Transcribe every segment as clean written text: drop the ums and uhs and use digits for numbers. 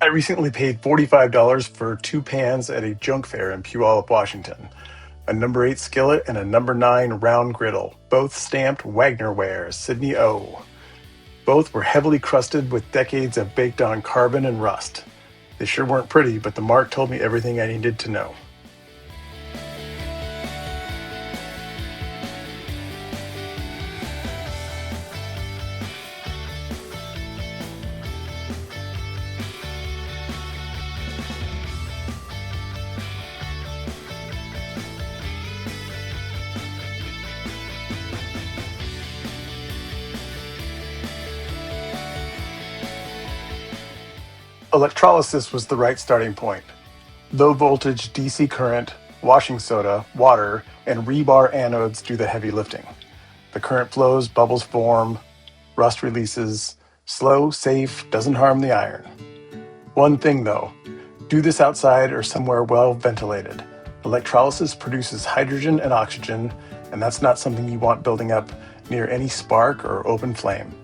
I recently paid $45 for 2 pans at a junk fair in Puyallup, Washington. A number 8 skillet and a number 9 round griddle, both stamped Wagner Ware Sidney-O. Both were heavily crusted with decades of baked on carbon and rust. They sure weren't pretty, but the mark told me everything I needed to know. Electrolysis was the right starting point. Low voltage DC current, washing soda, water, and rebar anodes do the heavy lifting. The current flows, bubbles form, rust releases. Slow, safe, doesn't harm the iron. One thing though, do this outside or somewhere well ventilated. Electrolysis produces hydrogen and oxygen, and that's not something you want building up near any spark or open flame.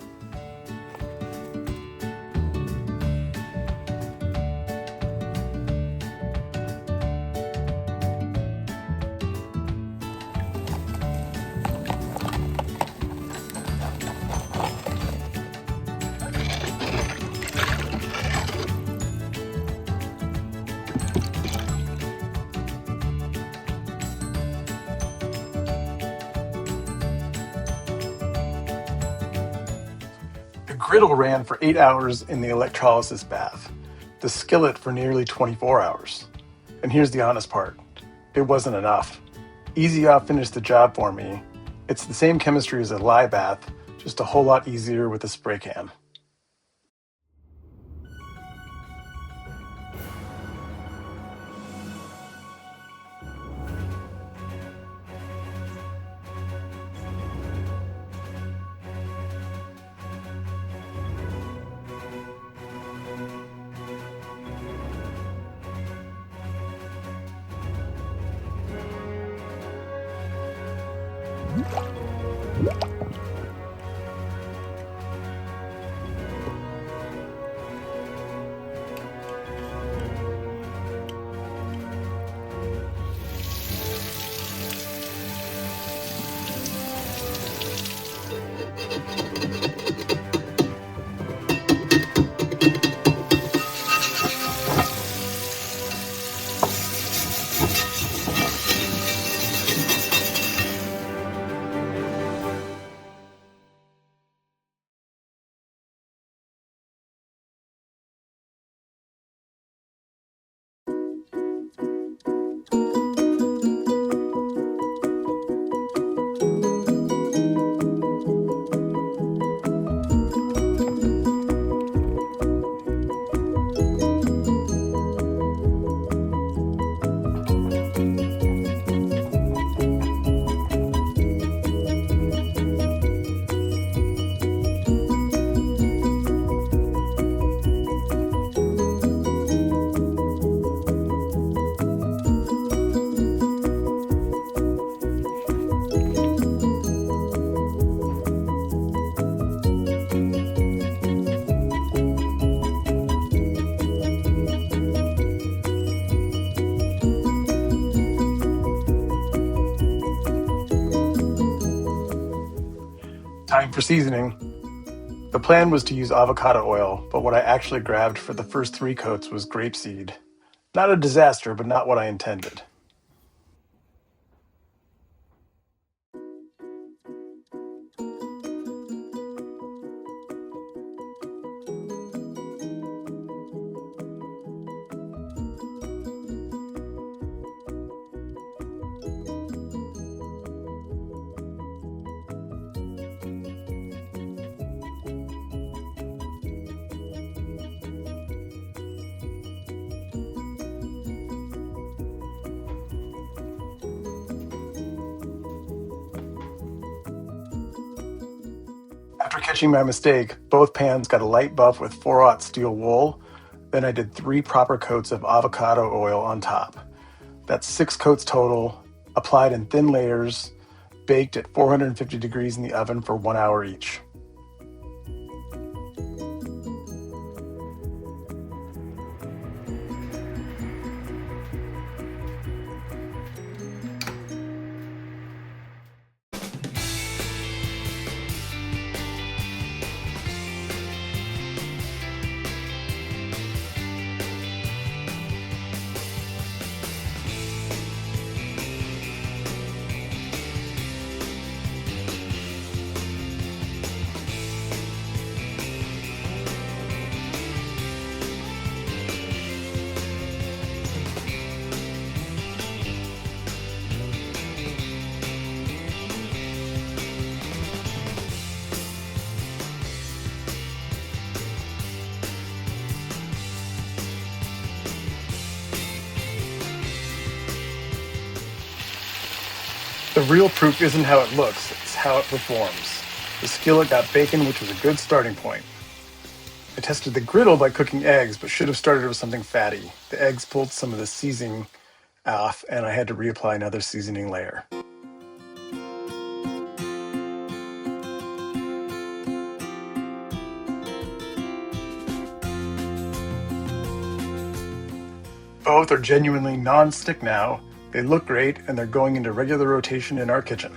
The griddle ran for 8 hours in the electrolysis bath, the skillet for nearly 24 hours. And here's the honest part, it wasn't enough. Easy Off finished the job for me. It's the same chemistry as a lye bath, just a whole lot easier with a spray can. Time for seasoning. The plan was to use avocado oil, but what I actually grabbed for the first 3 coats was grapeseed. Not a disaster, but not what I intended. After catching my mistake, both pans got a light buff with 4/0 steel wool. Then I did 3 proper coats of avocado oil on top. That's 6 coats total, applied in thin layers, baked at 450 degrees in the oven for 1 hour each. The real proof isn't how it looks, it's how it performs. The skillet got bacon, which was a good starting point. I tested the griddle by cooking eggs, but should have started with something fatty. The eggs pulled some of the seasoning off, and I had to reapply another seasoning layer. Both are genuinely non-stick now. They look great, and they're going into regular rotation in our kitchen.